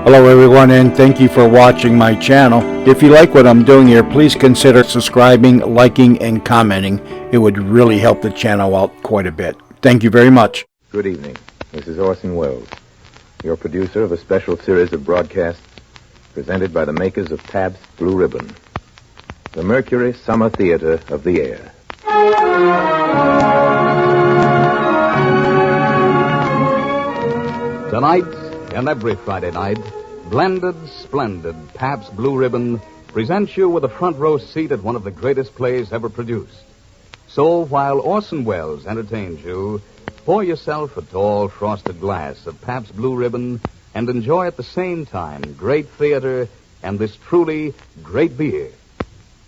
Hello everyone, and thank you for watching my channel. If you like what I'm doing here, please consider subscribing, liking, and commenting. It would really help the channel out quite a bit. Thank you very much. Good evening. This is Orson Welles, your producer of a special series of broadcasts presented by the makers of Pabst Blue Ribbon, the Mercury Summer Theater of the Air. Tonight, and every Friday night, Blended, Splendid Pabst Blue Ribbon presents you with a front row seat at one of the greatest plays ever produced. So while Orson Welles entertains you, pour yourself a tall frosted glass of Pabst Blue Ribbon and enjoy at the same time great theater and this truly great beer.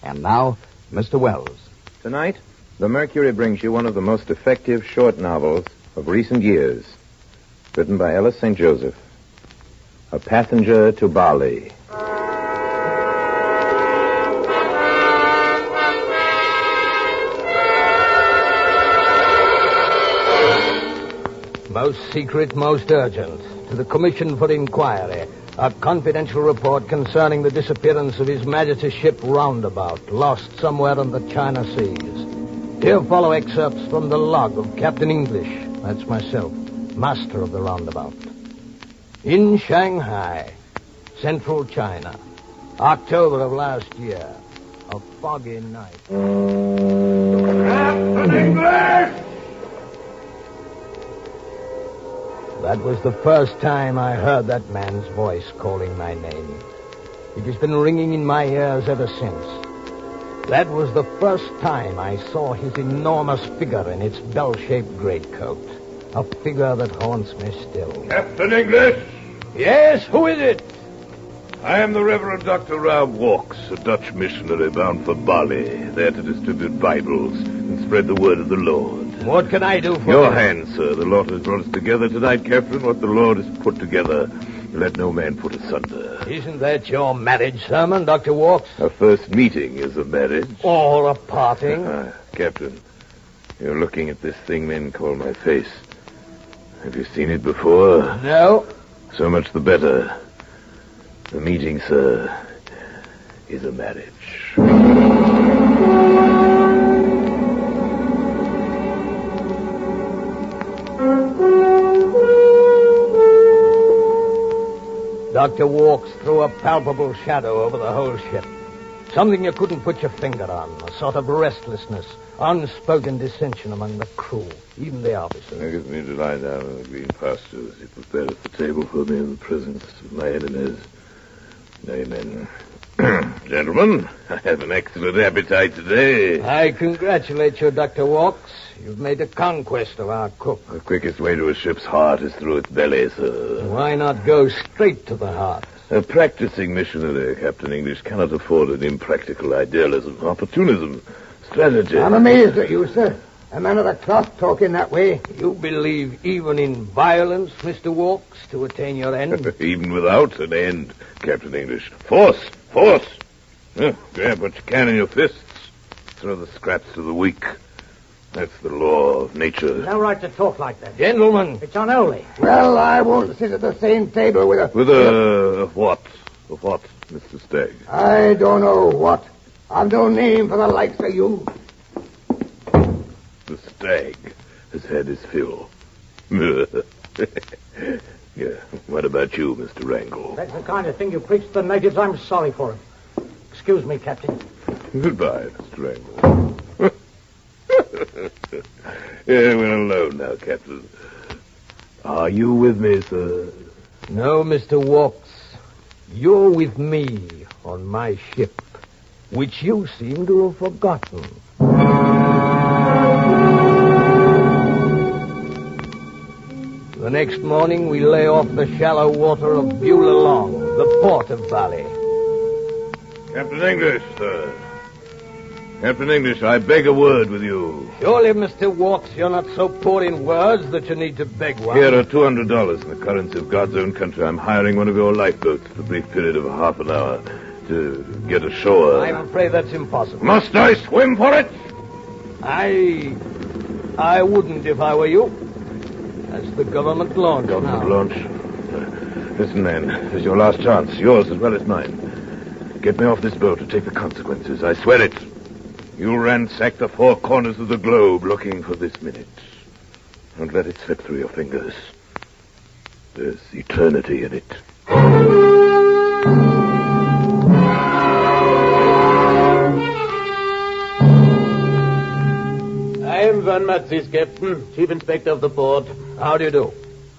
And now, Mr. Welles. Tonight, the Mercury brings you one of the most effective short novels of recent years, written by Ellis St. Joseph, A Passenger to Bali. Most secret, most urgent. To the Commission for Inquiry. A confidential report concerning the disappearance of His Majesty's ship Roundabout, lost somewhere in the China Seas. Here follow excerpts from the log of Captain English, that's myself, master of the Roundabout. In Shanghai, central China, October of last year, a foggy night. Captain English! That was the first time I heard that man's voice calling my name. It has been ringing in my ears ever since. That was the first time I saw his enormous figure in its bell-shaped greatcoat. A figure that haunts me still. Captain English! Yes, who is it? I am the Reverend Dr. Rob Walks, a Dutch missionary bound for Bali, there to distribute Bibles and spread the word of the Lord. What can I do for Your you? hand, sir. The Lord has brought us together tonight, Captain. What the Lord has put together, let no man put asunder. Isn't that your marriage sermon, Dr. Walks? A first meeting is a marriage. Or a parting? Captain, you're looking at this thing men call my face. Have you seen it before? No. So much the better. The meeting, sir, is a marriage. Dr. Walks threw a palpable shadow over the whole ship. Something you couldn't put your finger on. A sort of restlessness, unspoken dissension among the crew, even the officers. I get me to lie down in the green pastures. He prepareth the table for me in the presence of my enemies. Amen. Gentlemen, I have an excellent appetite today. I congratulate you, Dr. Walks. You've made a conquest of our cook. The quickest way to a ship's heart is through its belly, sir. Why not go straight to the heart? A practicing missionary, Captain English, cannot afford an impractical idealism, opportunism, strategy. I'm amazed at you, sir. A man of the cloth talking that way. You believe even in violence, Mr. Walks, to attain your end? Even without an end, Captain English. Force! Force! Grab what you can in your fists. Throw the scraps to the weak. That's the law of nature. No right to talk like that. Gentlemen. It's unholy. Well, I won't sit at the same table with a... With a what? A what, Mr. Stagg? I don't know what. I've no name for the likes of you. The Stag has had his fill. Yeah. What about you, Mr. Wrangle? That's the kind of thing you preach to the natives. I'm sorry for it. Excuse me, Captain. Goodbye, Mr. Wrangle. Yeah, we're alone now, Captain. Are you with me, sir? No, Mr. Walks. You're with me on my ship, which you seem to have forgotten. The next morning, we lay off the shallow water of Beulah Long, the port of Bali. Captain English, sir. Captain English, I beg a word with you. Surely, Mr. Walks, you're not so poor in words that you need to beg one. Here are $200 in the currency of God's own country. I'm hiring one of your lifeboats for a brief period of half an hour to get ashore. I'm afraid that's impossible. Must I swim for it? I wouldn't if I were you. As the government launch Government now. launch? Listen, man. This is your last chance. Yours as well as mine. Get me off this boat or take the consequences. I swear it. You ransack the four corners of the globe looking for this minute. Don't let it slip through your fingers. There's eternity in it. I am Van Matzis, Captain, Chief Inspector of the port. How do you do?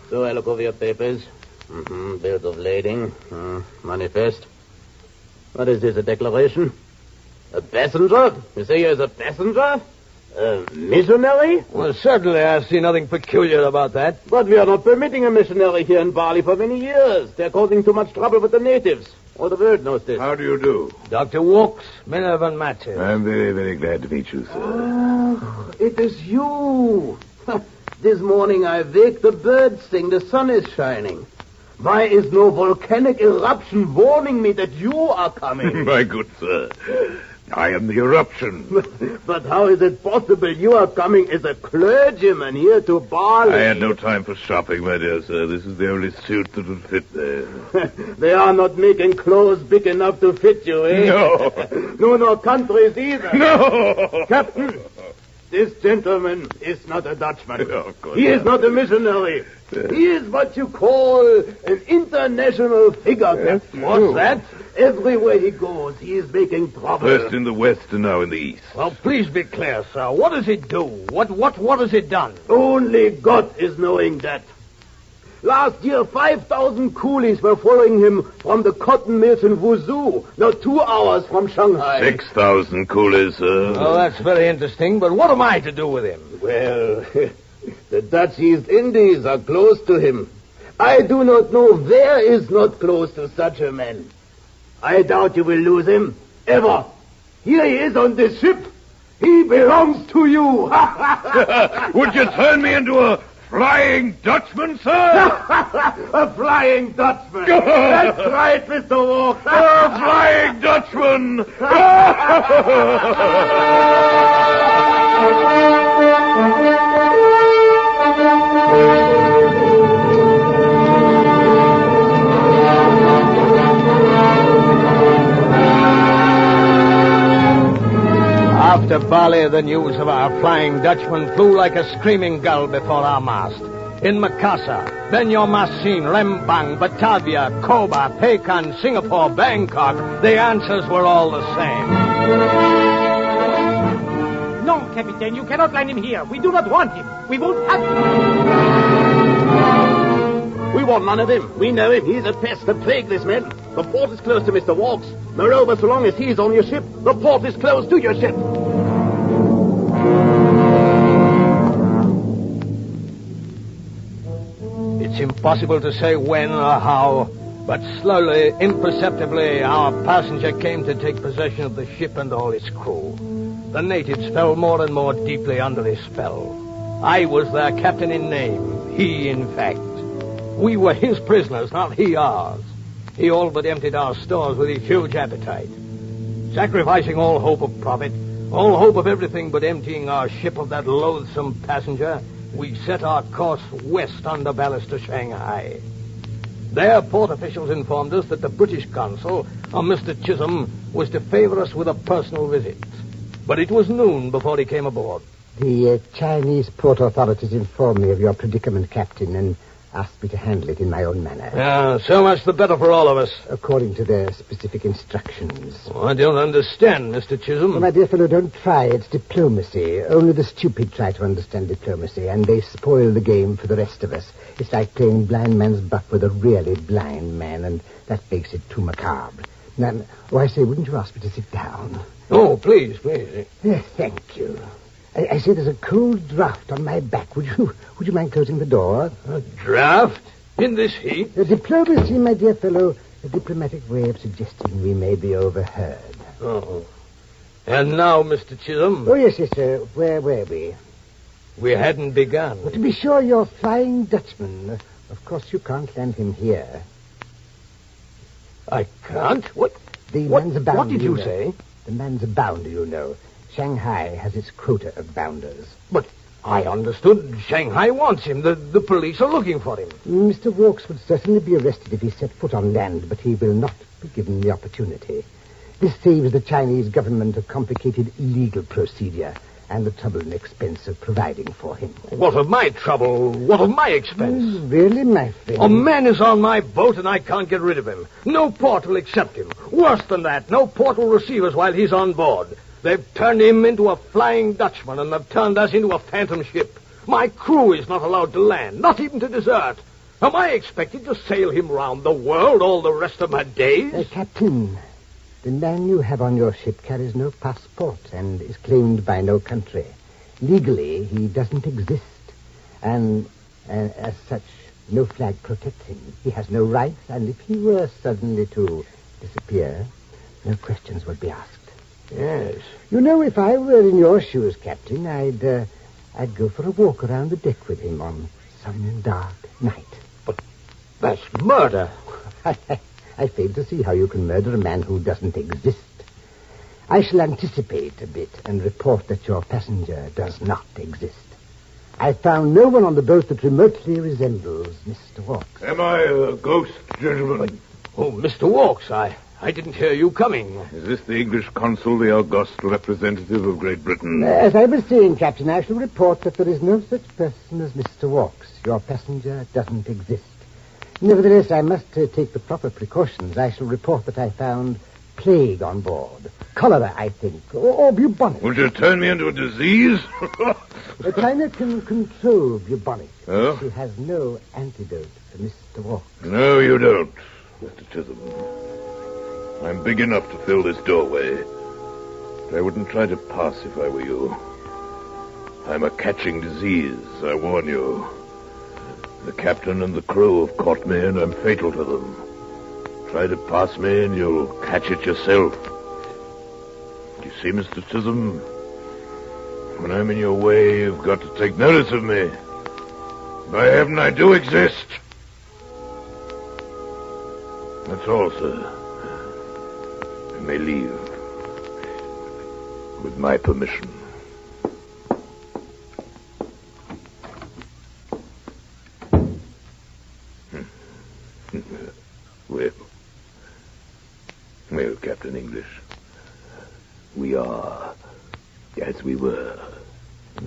So I look over your papers. Bills of lading. Manifest. What is this, a declaration? A passenger? You say you're a passenger? A missionary? Well, certainly I see nothing peculiar about that. But we are not permitting a missionary here in Bali for many years. They're causing too much trouble with the natives. All the world knows this. How do you do? Dr. Walks, Miller Van Matzis. I'm very, very glad to meet you, sir. Oh, it is you. This morning I wake, the birds sing, the sun is shining. Why is no volcanic eruption warning me that you are coming? My good sir, I am the eruption. But how is it possible you are coming as a clergyman here to Bali? I had no time for shopping, my dear sir. This is the only suit that would fit there. They are not making clothes big enough to fit you, eh? No. No countries either. No! Captain, this gentleman is not a Dutchman. No, of course He is not. not a missionary. He is what you call an international figure, Captain. What's that? Everywhere he goes, he is making trouble. First in the west and now in the east. Well, please be clear, sir. What does it do? What has it done? Only God is knowing that. Last year, 5,000 coolies were following him from the cotton mills in Wuzhou, now 2 hours from Shanghai. 6,000 coolies, sir. Oh, that's very interesting, but what am I to do with him? Well, the Dutch East Indies are close to him. I do not know where is not close to such a man. I doubt you will lose him, ever. Here he is on this ship. He belongs to you. Would you turn me into a Flying Dutchman, sir? A Flying Dutchman. That's right, Mr. Walker. A Flying Dutchman! After Bali, the news of our Flying Dutchman flew like a screaming gull before our mast. In Makassar, Banjarmasin, Lembang, Batavia, Kobe, Pekan, Singapore, Bangkok, the answers were all the same. No, Captain, you cannot land him here. We do not want him. We won't have him. We want none of him. We know him. He's a pest, a plague, this man. The port is close to Mr. Walks. Moreover, so long as he's on your ship, the port is close to your ship. It's impossible to say when or how, but slowly, imperceptibly, our passenger came to take possession of the ship and all its crew. The natives fell more and more deeply under his spell. I was their captain in name, he in fact. We were his prisoners, not he ours. He all but emptied our stores with his huge appetite. Sacrificing all hope of profit, all hope of everything but emptying our ship of that loathsome passenger, we set our course west under ballast to Shanghai. There, port officials informed us that the British consul, Mr. Chisholm, was to favor us with a personal visit. But it was noon before he came aboard. The Chinese port authorities informed me of your predicament, Captain, and asked me to handle it in my own manner. So much the better for all of us. According to their specific instructions. Oh, I don't understand, Mr. Chisholm. Well, my dear fellow, don't try. It's diplomacy. Only the stupid try to understand diplomacy, and they spoil the game for the rest of us. It's like playing blind man's buff with a really blind man, and that makes it too macabre. Now, I say, wouldn't you ask me to sit down? Oh, please, please. Thank you. I say there's a cold draft on my back. Would you mind closing the door? A draft? In this heat? Diplomacy, my dear fellow, a diplomatic way of suggesting we may be overheard. Oh. And now, Mr. Chisholm? Oh, yes, sir. Where were we? We hadn't begun. Well, to be sure, you're Flying Dutchman. Of course, you can't land him here. I can't? What man's a bounder, what did you say? The man's a bounder, you know. Shanghai has its quota of bounders. But I understood Shanghai wants him. The police are looking for him. Mr. Walks would certainly be arrested if he set foot on land, but he will not be given the opportunity. This saves the Chinese government a complicated legal procedure and the trouble and expense of providing for him. What of my trouble? What of my expense? Really, my friend? A man is on my boat and I can't get rid of him. No port will accept him. Worse than that, no port will receive us while he's on board. They've turned him into a Flying Dutchman and they've turned us into a phantom ship. My crew is not allowed to land, not even to desert. Am I expected to sail him round the world all the rest of my days? Captain, the man you have on your ship carries no passport and is claimed by no country. Legally, he doesn't exist. And as such, no flag protects him. He has no rights, and if he were suddenly to disappear, no questions would be asked. Yes. You know, if I were in your shoes, Captain, I'd go for a walk around the deck with him on some dark night. But that's murder. I fail to see how you can murder a man who doesn't exist. I shall anticipate a bit and report that your passenger does not exist. I found no one on the boat that remotely resembles Mr. Walks. Am I a ghost, gentlemen? Oh, Mr. Walks, I didn't hear you coming. Is this the English consul, the august representative of Great Britain? As I was saying, Captain, I shall report that there is no such person as Mr. Walks. Your passenger doesn't exist. Nevertheless, I must take the proper precautions. I shall report that I found plague on board. Cholera, I think, or bubonic. Would you turn me into a disease? China can control bubonic. Oh? She has no antidote for Mr. Walks. No, you don't, Mr. Chisholm. I'm big enough to fill this doorway. But I wouldn't try to pass if I were you. I'm a catching disease, I warn you. The captain and the crew have caught me, and I'm fatal to them. Try to pass me, and you'll catch it yourself. You see, Mr. Chisholm, when I'm in your way, you've got to take notice of me. By heaven, I do exist. That's all, sir. You may leave. With my permission. Well, Captain English, we are as we were.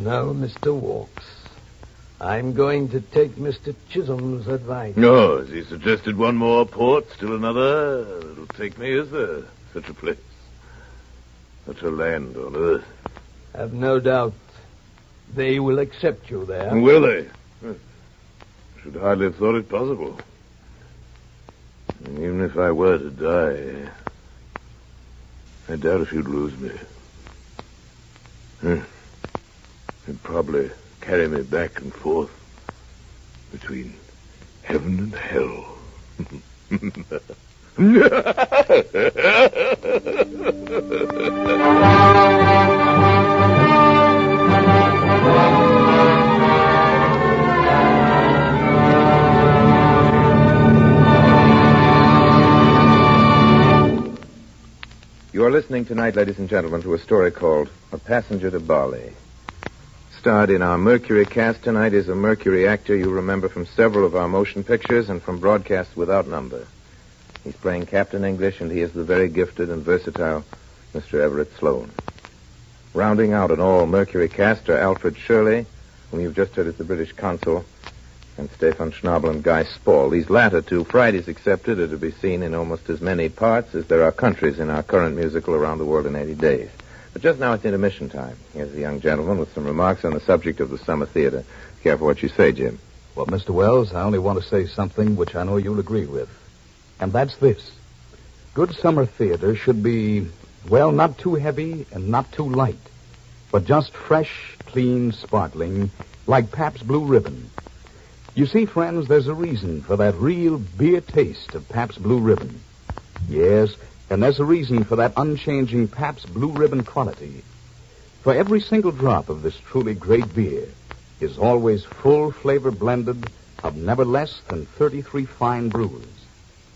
No, Mr. Walks. I'm going to take Mr. Chisholm's advice. No, has he suggested one more port, still another? It'll take me, is there? Such a place. Such a land on earth. Have no doubt they will accept you there. Will they? Should hardly have thought it possible. And even if I were to die, I doubt if you'd lose me. You'd probably carry me back and forth between heaven and hell. You are listening tonight, ladies and gentlemen, to a story called A Passenger to Bali. Starred in our Mercury cast tonight is a Mercury actor you remember from several of our motion pictures and from broadcasts without number. He's playing Captain English, and he is the very gifted and versatile Mr. Everett Sloane. Rounding out an all-Mercury cast are Alfred Shirley, whom you've just heard as the British consul, and Stefan Schnabel and Guy Spall. These latter two, Fridays accepted, are to be seen in almost as many parts as there are countries in our current musical Around the World in 80 Days. But just now it's intermission time. Here's a young gentleman with some remarks on the subject of the summer theater. Careful what you say, Jim. Well, Mr. Wells, I only want to say something which I know you'll agree with. And that's this. Good summer theater should be, well, not too heavy and not too light, but just fresh, clean, sparkling, like Pabst Blue Ribbon. You see, friends, there's a reason for that real beer taste of Pabst Blue Ribbon. Yes, and there's a reason for that unchanging Pabst Blue Ribbon quality. For every single drop of this truly great beer is always full flavor blended of never less than 33 fine brews.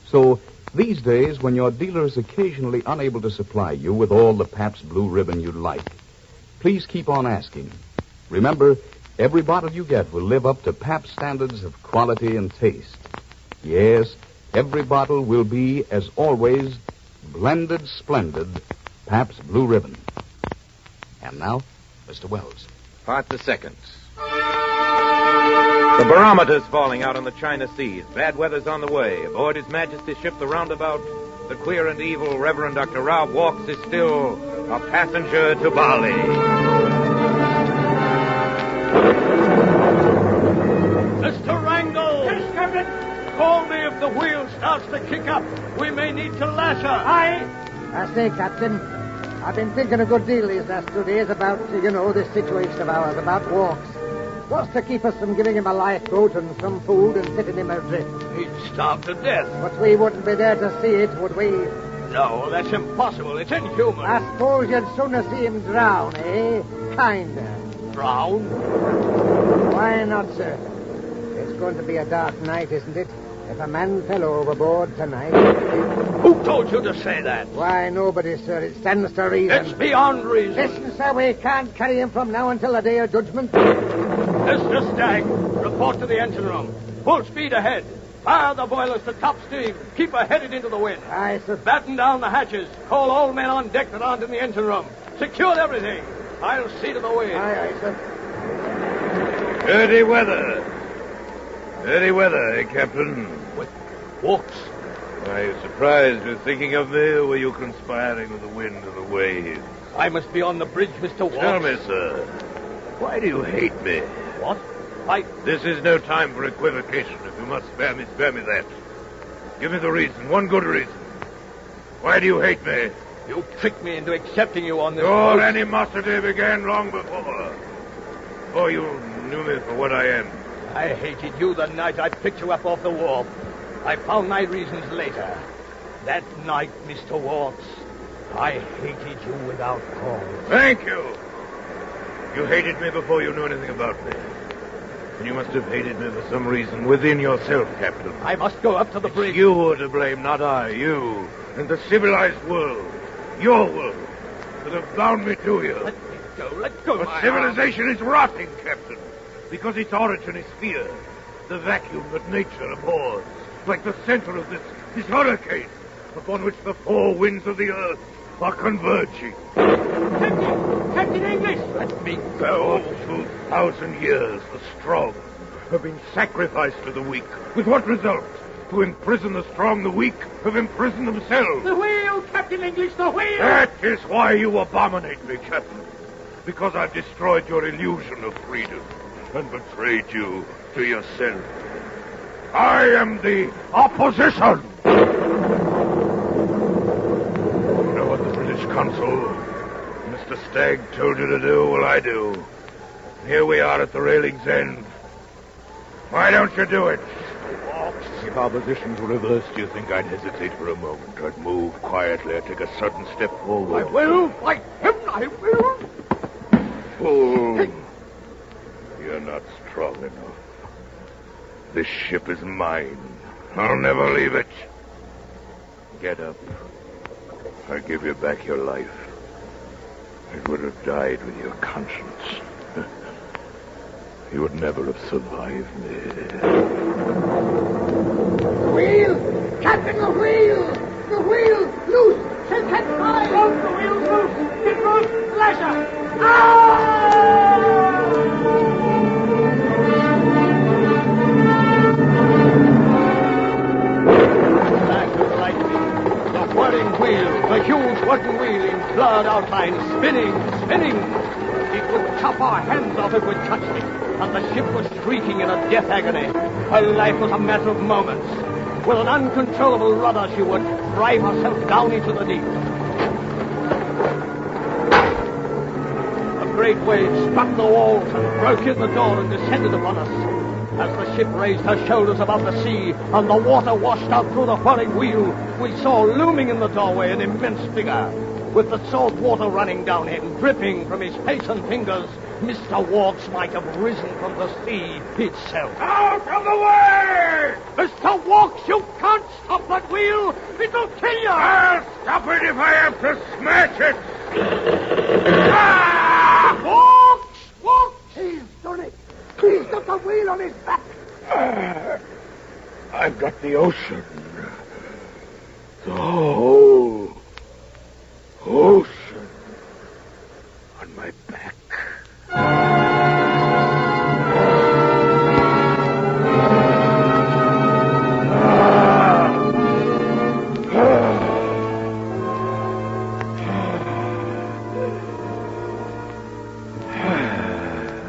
So, these days, when your dealer is occasionally unable to supply you with all the Pabst Blue Ribbon you'd like, please keep on asking. Remember, Every bottle you get will live up to Pabst standards of quality and taste. Yes, every bottle will be, as always, blended splendid Pabst Blue Ribbon. And now, Mr. Wells. Part the second. The barometer's falling out on the China Seas. Bad weather's on the way. Aboard His Majesty's ship, the Roundabout, the queer and evil Reverend Dr. Rob Walks is still a passenger to Bali. Mr. Wrangle! Yes, Captain? Call me if the wheel starts to kick up. We may need to lash her. I say, Captain, I've been thinking a good deal these last 2 days about, this situation of ours, about Walks. What's to keep us from giving him a lifeboat and some food and setting him adrift? He'd starve to death. But we wouldn't be there to see it, would we? No, that's impossible. It's inhuman. I suppose you'd sooner see him drown, eh? Kinda. Drown? Why not, sir? It's going to be a dark night, isn't it? If a man fell overboard tonight... Who told you to say that? Why, nobody, sir. It stands to reason. It's beyond reason. Listen, sir, we can't carry him from now until the day of judgment. Mr. Stagg, report to the engine room. Full speed ahead. Fire the boilers to top steam. Keep her headed into the wind. Aye, sir. Batten down the hatches. Call all men on deck that aren't in the engine room. Secure everything. I'll see to the wind. Aye, aye, sir. Dirty weather. Dirty weather, eh, Captain? What? Walks? Are you surprised you're thinking of me, or were you conspiring with the wind and the waves? I must be on the bridge, Mr. Walks. Tell me, sir, why do you hate me? What? This is no time for equivocation. If you must spare me that. Give me the reason, one good reason. Why do you hate me? You tricked me into accepting you on this Your boat. animosity began long before you knew me for what I am. I hated you the night I picked you up off the wharf. I found my reasons later. That night, Mr. Walks, I hated you without cause. Thank you. You hated me before you knew anything about me. And you must have hated me for some reason within yourself, Captain. I must go up to the bridge. You were to blame, not I. You and the civilized world. Your world. That have bound me to you. Let me go. Let go. But civilization is rotting, Captain. Because its origin is fear. The vacuum that nature abhors. Like the center of this hurricane upon which the four winds of the earth are converging. Captain English! Let me go. For 2,000 years, the strong have been sacrificed to the weak. With what result? To imprison the strong, the weak have imprisoned themselves. The wheel, Captain English, the wheel! That is why you abominate me, Captain. Because I've destroyed your illusion of freedom and betrayed you to yourself. I am the opposition! You know what the British consul, Mr. Stagg, told you to do? Well, I do. Here we are at the railing's end. Why don't you do it? If our positions were reversed, do you think I'd hesitate for a moment? I'd move quietly, I'd take a sudden step forward. I will fight him, I will. Fool. You're not strong enough. This ship is mine. I'll never leave it. Get up. I'll give you back your life. It would have died with your conscience. You would never have survived me. The wheel! Captain, the wheel! The wheel! Loose! Shall catch fire! Loose, the wheel's loose! Get loose! Lash her! Ah! The whirling wheel, the huge wooden wheel in blurred outline, spinning. It would chop our hands off if we touched it, and the ship was shrieking in a death agony. Her life was a matter of moments. With an uncontrollable rudder, she would drive herself down into the deep. A great wave struck the walls and broke in the door and descended upon us. As the ship raised her shoulders above the sea and the water washed out through the whirling wheel, we saw looming in the doorway an immense figure. With the salt water running down him, dripping from his face and fingers, Mr. Walks might have risen from the sea itself. Out of the way! Mr. Walks, you can't stop that wheel! It'll kill you! I'll stop it if I have to smash it! Walks! He's done it! got the wheel on his back. I've got the ocean. The whole ocean on my back.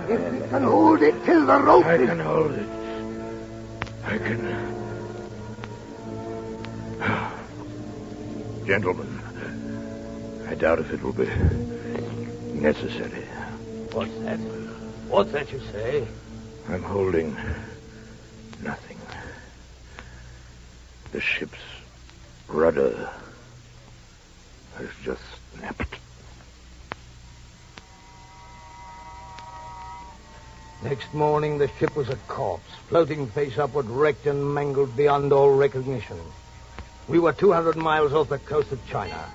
If we can hold it till the rope I is... can hold it. I can... Gentlemen, I doubt if it will be necessary. What's that? What's that you say? I'm holding nothing. The ship's rudder has just snapped. Next morning, the ship was a corpse, floating face upward, wrecked and mangled beyond all recognition. We were 200 miles off the coast of China.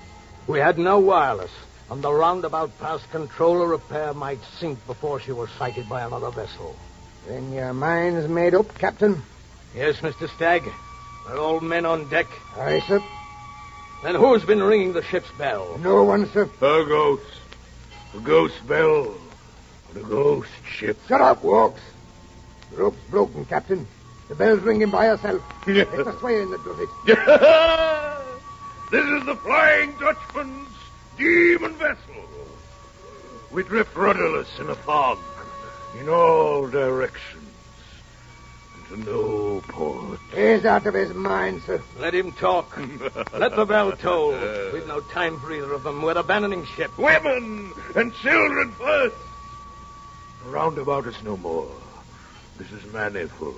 We had no wireless, and the roundabout past control or repair might sink before she was sighted by another vessel. Then your mind's made up, Captain? Yes, Mr. Stagg. We're all men on deck. Aye, sir. Then who's been ringing the ship's bell? No one, sir. A ghost. A ghost bell. The ghost ship. Shut up, Walks. The rope's broken, Captain. The bell's ringing by herself. It's the swain that does it. This is the Flying Dutchman's demon vessel. We drift rudderless in a fog, in all directions, and to no port. He's out of his mind, sir. Let him talk. Let the bell toll. We've no time for either of them. We're abandoning ship. Women and children first. The roundabout is no more. This is manifold.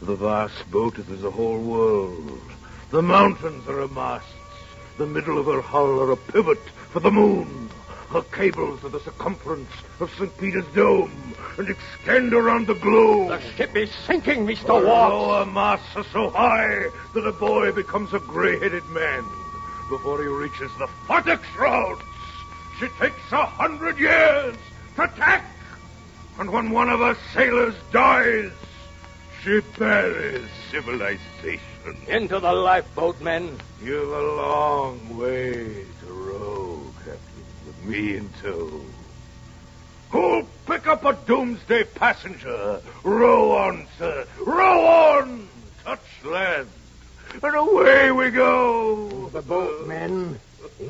The vast boat is a whole world. The mountains are her masts. The middle of her hull are a pivot for the moon. Her cables are the circumference of St. Peter's Dome and extend around the globe. The ship is sinking, Mr. Her Watts. lower masts are so high that a boy becomes a gray-headed man before he reaches the futtock shrouds. She takes 100 years to tack, and when one of her sailors dies, she buries civilization. Into the lifeboat, men. You've a long way to row, Captain, with me in tow. Who'll pick up a doomsday passenger? Row on, sir. Row on! Touch land. And away we go. The boat, men.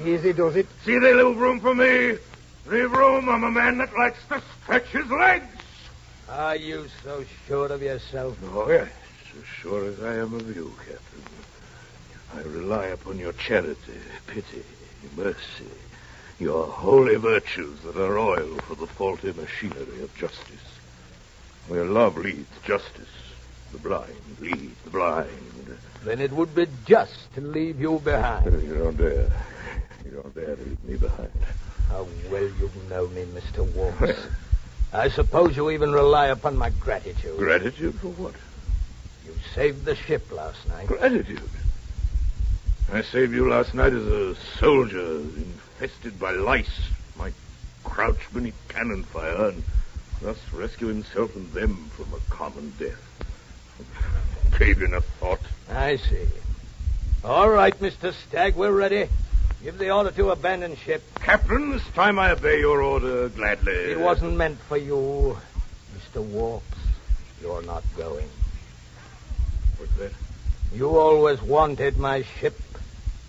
Easy does it. See, they leave room for me. Leave room. I'm a man that likes to stretch his legs. Are you so sure of yourself? Oh, yes. As sure as I am of you, Captain. I rely upon your charity, pity, mercy, your holy virtues that are oil for the faulty machinery of justice. Where love leads justice, the blind lead the blind. Then it would be just to leave you behind. You don't dare. You don't dare to leave me behind. How well you know me, Mr. Walks. I suppose you even rely upon my gratitude. Gratitude for what? You saved the ship last night. Gratitude? I saved you last night as a soldier infested by lice. Might crouch beneath cannon fire and thus rescue himself and them from a common death. Gave you enough thought. I see. All right, Mr. Stagg, we're ready. Give the order to abandon ship. Captain, this time I obey your order gladly. It wasn't meant for you, Mr. Walks. You're not going. What's that? You always wanted my ship.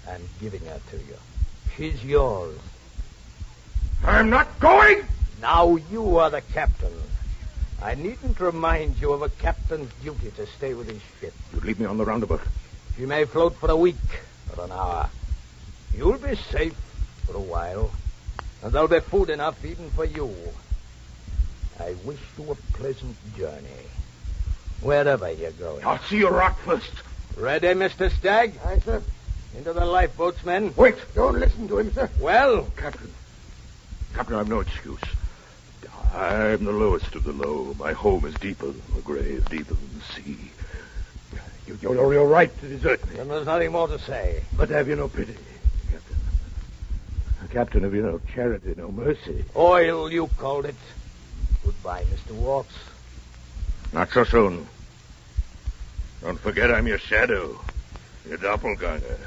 I'm giving her to you. She's yours. I'm not going! Now you are the captain. I needn't remind you of a captain's duty to stay with his ship. You'd leave me on the roundabout. She may float for a week or an hour. You'll be safe for a while, and there'll be food enough even for you. I wish you a pleasant journey, wherever you're going. I'll see you rot first. Ready, Mr. Stagg? Aye, sir. Into the lifeboats, men. Wait. Don't listen to him, sir. Well? Captain, I've no excuse. I'm the lowest of the low. My home is deeper than the grave, deeper than the sea. You're right to desert me. Then there's nothing more to say. But have you no pity, Captain? Captain, have you no charity, no mercy? Oil, you called it. Goodbye, Mr. Walks. Not so soon. Don't forget I'm your shadow, your doppelganger,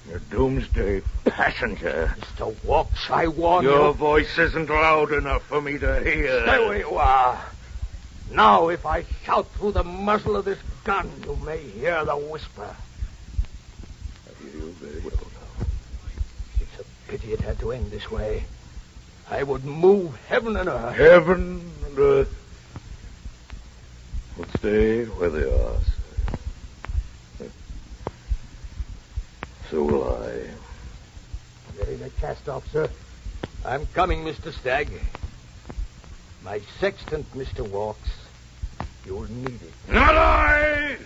your doomsday passenger. Mr. Walks, I warn you. Your voice isn't loud enough for me to hear. Stay where you are. Now, if I shout through the muzzle of this gun, you may hear the whisper. I hear you very well now. It's a pity it had to end this way. I would move heaven and earth. Heaven and earth will stay where they are, sir. So will I. Getting the cast off, sir. I'm coming, Mr. Stagg. My sextant, Mr. Walks. You'll need it. Not I!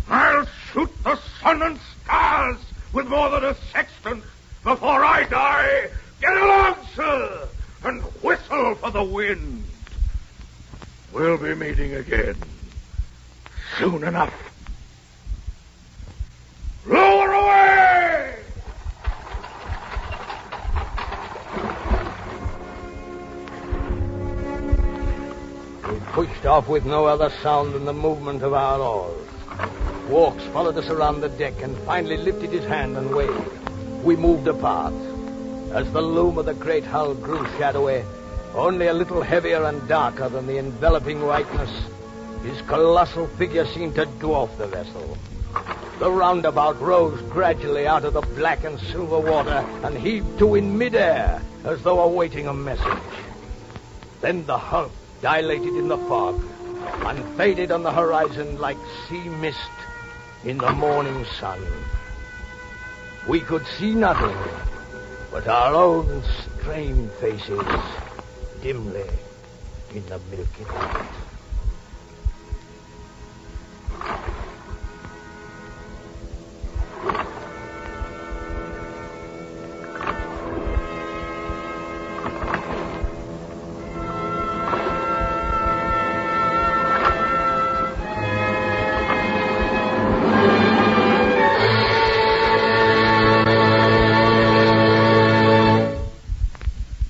I'll shoot the sun and stars with more than a sextant before I die. Get along, sir, and whistle for the wind. We'll be meeting again soon enough. Lower away! We pushed off with no other sound than the movement of our oars. Walks followed us around the deck and finally lifted his hand and waved. We moved apart. As the loom of the great hull grew shadowy, only a little heavier and darker than the enveloping whiteness, his colossal figure seemed to dwarf the vessel. The roundabout rose gradually out of the black and silver water and heaved to in midair as though awaiting a message. Then the hulk dilated in the fog and faded on the horizon like sea mist in the morning sun. We could see nothing but our own strained faces dimly in the milky light.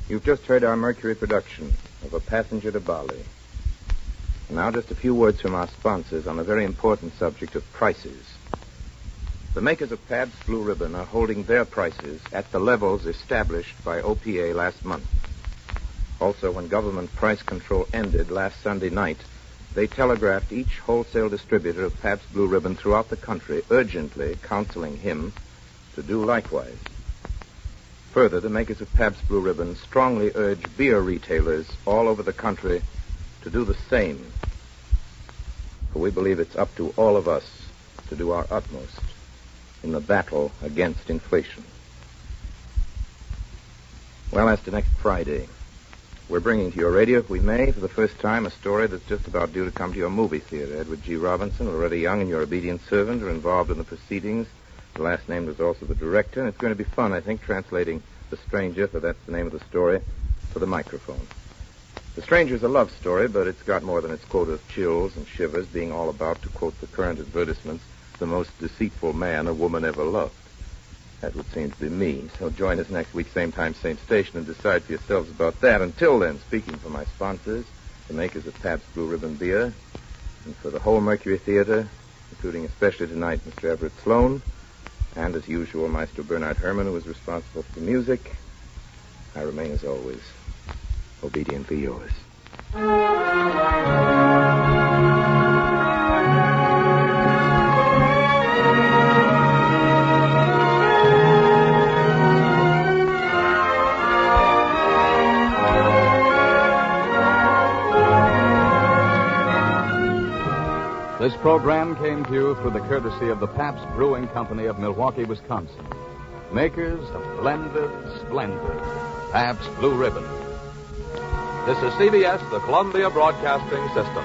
You've just heard our Mercury production of A Passenger to Bali. Now just a few words from our sponsors on the very important subject of prices. The makers of Pabst Blue Ribbon are holding their prices at the levels established by OPA last month. Also, when government price control ended last Sunday night, they telegraphed each wholesale distributor of Pabst Blue Ribbon throughout the country, urgently counseling him to do likewise. Further, the makers of Pabst Blue Ribbon strongly urge beer retailers all over the country to do the same. For we believe it's up to all of us to do our utmost in the battle against inflation. Well, as to next Friday, we're bringing to your radio, if we may, for the first time, a story that's just about due to come to your movie theater. Edward G. Robinson, Loretta Young, and your obedient servant are involved in the proceedings. The last named was also the director, and it's going to be fun, I think, translating The Stranger, for that's the name of the story, for the microphone. The Stranger's a love story, but it's got more than its quota of chills and shivers, being all about, to quote the current advertisements, the most deceitful man a woman ever loved. That would seem to be me. So join us next week, same time, same station, and decide for yourselves about that. Until then, speaking for my sponsors, the makers of Pabst Blue Ribbon Beer, and for the whole Mercury Theater, including especially tonight Mr. Everett Sloan, and as usual, Maestro Bernard Herrmann, who is responsible for the music, I remain, as always, obediently yours. This program came to you through the courtesy of the Pabst Brewing Company of Milwaukee, Wisconsin, makers of blended, splendid Pabst Blue Ribbon. This is CBS, the Columbia Broadcasting System.